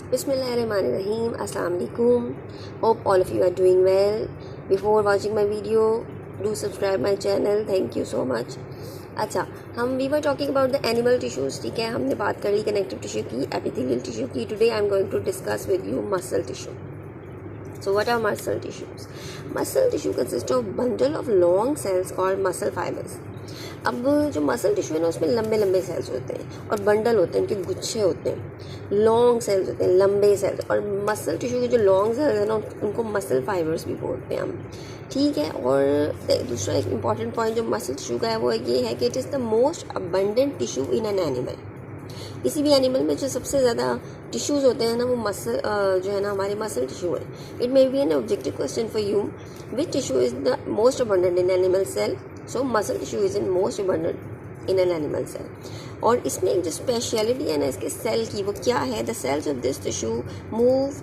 Bismillahirrahmanirrahim. Assalamu alaikum. Hope all of you are doing well. Before watching my video, do subscribe my channel. Thank you so much. अच्छा, we were talking about the animal tissues. ठीक है, हमने बात कर ली connective tissue की, epithelial tissue की. Today I am going to discuss with you muscle tissue. So what are muscle tissues? Muscle tissue consists of bundle of long cells called muscle fibers. अब जो muscle tissue है ना, उसमें लंबे लंबे sales होते हैं और बंडल होते हैं, उनके गुच्छे होते हैं, लॉन्ग सेल्स होते हैं, लंबे सेल्स. और मसल टिश्यू के जो लॉन्ग सेल्स हैं ना, उनको मसल फाइबर्स भी बोलते हैं हम. ठीक है. और दूसरा एक इम्पॉर्टेंट पॉइंट जो मसल टिश्यू का है वो ये है कि it is the most abundant tissue in an animal. किसी भी एनिमल में जो सबसे ज़्यादा टिश्यूज़ होते हैं ना, वो मसल जो है ना, हमारे मसल टिश्यू है. It may be an objective question for you, which tissue is the most abundant in animal cell. So muscle tissue is in most abundant in an animal cell. और इसमें एक जो speciality है ना इसके cell की, वो क्या है? The cells of this tissue move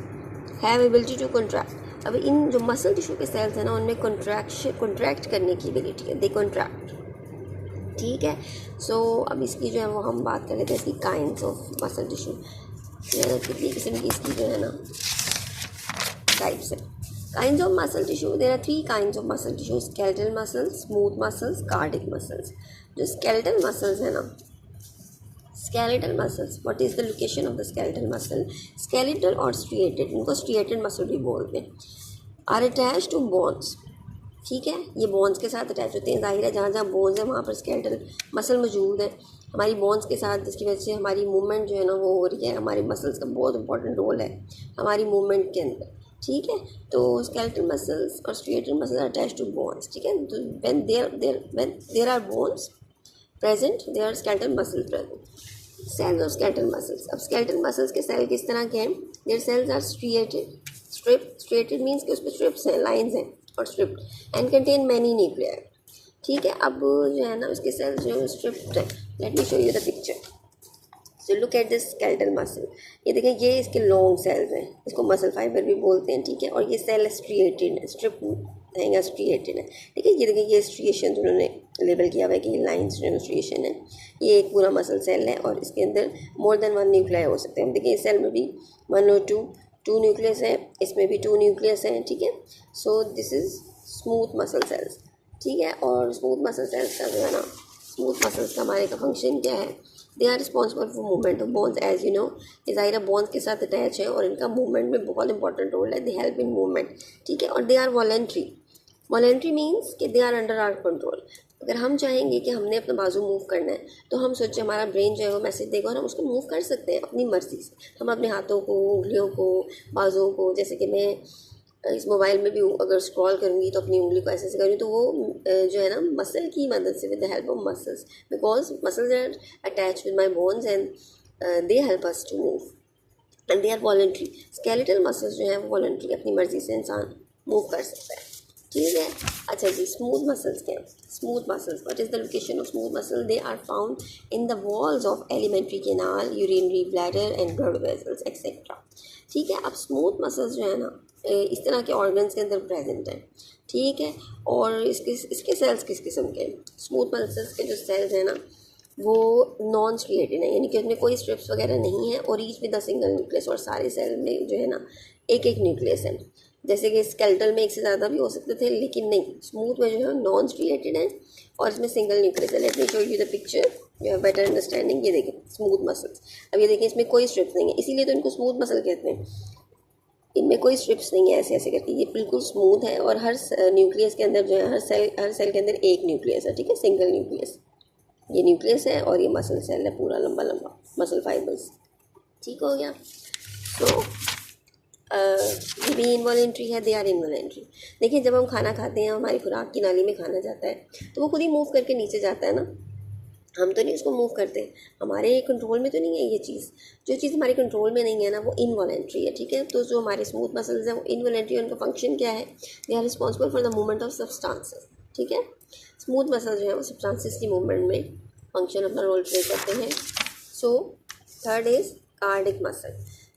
have ability to contract. अब इन जो मसल टिश्यू के सेल्स हैं ना, उनमें कॉन्ट्रैक्ट करने की एबिलिटी है. दे कॉन्ट्रैक्ट. ठीक है. सो अब इसकी जो है वो हम बात कर लेते हैं इसकी काइंड्स ऑफ मसल टिश्यू. कितनी किस्म की इसकी जो है ना टाइप्स है. Kinds of muscle tissue, there are 3 kinds of muscle tissue: skeletal muscles, smooth muscles, cardiac muscles. जो स्केलेटल मसल्स है ना, skeletal muscles, what is the location of the skeletal muscle? Skeletal और स्ट्रिएटेड, इनको striated muscle भी बोलते हैं. Are attach to bones. ठीक है, ये बोन्स के साथ अटैच होते हैं. जाहिर है जहाँ जहाँ बोन्स है वहाँ पर स्केलेटल मसल मौजूद है हमारी बोन्स के साथ, जिसकी वजह से हमारी मूवमेंट जो है ना वो हो रही है. हमारी मसल्स का बहुत इंपॉर्टेंट रोल है हमारी मूवमेंट के अंदर. ठीक है. तो स्केलेटल मसल्स और striated muscles are attach to bones. ठीक है. तो when there are bones present, there are skeletal muscles present. Cells of skeletal muscles. अब स्केलेटल मसल्स के सेल किस तरह के हैं? Their cells are striated means कि उस पर स्ट्रिप्स हैं, लाइन्स हैं और striped and contain many nuclei. ठीक है. अब जो है ना उसके सेल्स जो स्ट्रिप्ड है. Let me show you the picture. So look at this skeletal muscle. ये देखें, ये इसके लॉन्ग सेल्स हैं, इसको मसल फाइबर भी बोलते हैं. ठीक है. और ये सेल स्ट्रिएटेड है, स्ट्रिप्ड है या स्ट्रिएटेड है. ठीक है. ये देखें, ये स्ट्रिएशन उन्होंने लेबल किया हुआ है कि ये लाइन्स जो स्ट्रिएशन है. ये एक पूरा मसल सेल है और इसके अंदर मोर देन 1 न्यूक्लियाई हो सकते हैं. देखिए इस सेल में भी 1 और 2 न्यूक्लियस है, इसमें भी 2 न्यूक्लियस हैं. ठीक है. So this is smooth muscle cells. ठीक है. और स्मूथ मसल सेल्स का जो है ना, स्मूथ मसल्स का हमारे का फंक्शन क्या है? They are responsible for movement of bones. As you know, ये ज़ाहिर बोन्स के साथ अटैच है और इनका मूवमेंट में बहुत इंपॉर्टेंट रोल है. They help in movement. ठीक है. और they are voluntary. Voluntary means कि they are under our control. अगर हम चाहेंगे कि हमने अपना बाजू मूव करना है तो हम सोचे हमारा ब्रेन जो है वो मैसेज देगा और हम उसको मूव कर सकते हैं अपनी मर्ज़ी से. हम अपने हाथों को, उंगलियों को, बाजुओं को, जैसे कि मैं इस मोबाइल में भी अगर स्क्रॉल करूँगी तो अपनी उंगली को ऐसे ऐसे करूँगी तो वो जो है ना मसल की मदद से, with the help of muscles, because muscles are attach with my bones and they help us to move and they are voluntary. Skeletal muscles जो हैं वो वॉलेंट्री, अपनी मर्ज़ी से इंसान मूव कर सकता है. ठीक है. अच्छा जी, स्मूथ मसल्स क्या है? Smooth muscles, what is the location of smooth muscle? They are found in the walls of alimentary canal, urinary bladder and blood vessels etcetera. ठीक है. अब स्मूथ मसल्स जो है ना इस तरह के ऑर्गन्स के अंदर प्रेजेंट हैं. ठीक है. और इसके सेल्स किस किस्म के हैं? स्मूथ मसल्स के जो सेल्स हैं ना वो नॉन स्ट्रिएटेड है, यानी कि उसमें कोई स्ट्रिप्स वगैरह नहीं है और each with a single nucleus. और सारे सेल में जो है ना एक एक न्यूक्लियस है. जैसे कि स्केलेटल में एक से ज़्यादा भी हो सकते थे, लेकिन नहीं, स्मूथ में जो है नॉन स्ट्रिएटेड है और इसमें सिंगल न्यूक्लियस है. Let me show you the picture, you have better understanding. ये देखें स्मूथ मसल्स. अब ये देखें, इसमें कोई स्ट्रिप्स नहीं है, इसीलिए तो इनको स्मूथ मसल कहते हैं. इनमें कोई स्ट्रिप्स नहीं है ऐसे ऐसे करके, ये बिल्कुल स्मूथ है. और हर न्यूक्लियस के अंदर जो है हर सेल के अंदर एक न्यूक्लियस है. ठीक है. सिंगल न्यूक्लियस, ये न्यूक्लियस है और ये मसल सेल है पूरा लंबा लंबा, मसल फाइबर्स. ठीक हो गया. तो ये भी इनवॉलेंट्री है, दे आर इनवॉलेंट्री. देखिए, जब हम खाना खाते हैं, हमारी खुराक की नाली में खाना जाता है तो वो खुद ही मूव करके नीचे जाता है ना, हम तो नहीं उसको मूव करते. हमारे कंट्रोल में तो नहीं है ये चीज़. जो चीज़ हमारे कंट्रोल में नहीं है ना वो इनवॉलेंट्री है. ठीक है. तो जो हमारे स्मूथ मसल्स हैं वो इनवॉलेंट्री, उनका फंक्शन क्या है? They are responsible for the movement of substances. ठीक है. स्मूथ मसल्स जो है वो सब्सटेंसेस की मूवमेंट में फंक्शन अपना रोल प्ले करते हैं. So third is cardiac muscle.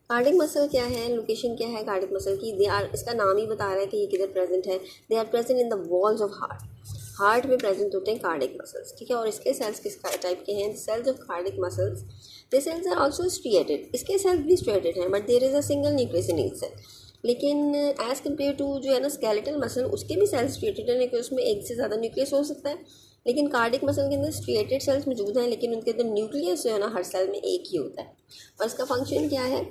Cardiac muscle क्या है? लोकेशन क्या है कार्डिक मसल की? दे आर, इसका नाम ही बता रहा है कि ये किधर प्रेजेंट है. They are present in the walls of heart. Heart में प्रेजेंट होते हैं कार्डिक मसल्स, ठीक है। और इसके सेल्स किस टाइप के हैं? Cells of cardiac muscles, they cells are also striated, इसके सेल्स भी स्ट्रिएटेड हैं, but there is a single nucleus in each cell. लेकिन एज़ कम्पेयर टू जो है ना स्केलेटल मसल, उसके भी सेल्स स्ट्रिएटेड हैं, लेकिन उसमें एक से ज़्यादा न्यूक्लियस हो सकता है। लेकिन कार्डिक मसल के अंदर स्ट्रिएटेड सेल्स मौजूद हैं, लेकिन उनके अंदर न्यूक्लियस जो है ना हर सेल में एक ही होता है। और इसका फंक्शन क्या है?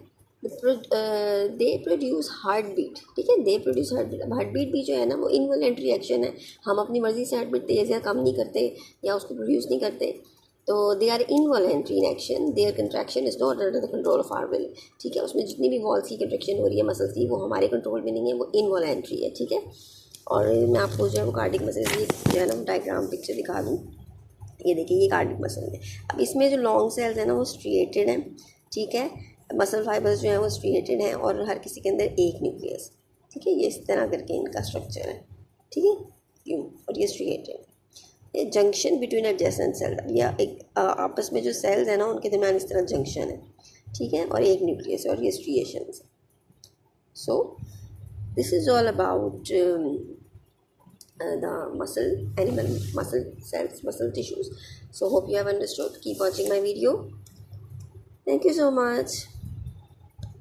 दे प्रोड्यूस हार्ट बीट, ठीक है। दे प्रोड्यूस हार्ट बीट भी जो है ना वो इनवॉलेंट्री एक्शन है। हम अपनी मर्ज़ी से हार्ट बीट तेज़ या कम नहीं करते या उसको प्रोड्यूस नहीं करते, तो they are involuntary in action, their contraction is not under the control of our will, ठीक है। उसमें जितनी भी वॉल्स की कंट्रैक्शन हो रही है मसल्स की, वो हमारे कंट्रोल में नहीं है, वो इनवॉलेंट्री है, ठीक है। और मैं आपको जो है वो कार्डिक मसल की जो है ना डायग्राम पिक्चर दिखा दूँ। ये देखिए, ये कार्डिक मसल है। अब इसमें जो लॉन्ग सेल्स है ना वो स्ट्रिएटेड हैं, ठीक है। मसल फाइबर्स जो हैं वो स्ट्रिएटेड हैं और हर किसी के अंदर एक न्यूक्लियस, ठीक है। ये इस तरह करके इनका स्ट्रक्चर है, ठीक है, यूँ, और ये स्ट्रिएटेड। ये जंक्शन बिटवीन एडजेसेंट सेल, या एक आपस में जो सेल्स हैं ना उनके दरमियान इस तरह जंक्शन है, ठीक है, और एक न्यूक्लियस और ये striations. So this is all about the animal muscle cells, muscle tissues. So hope you have understood. Keep watching my video. Thank you so much.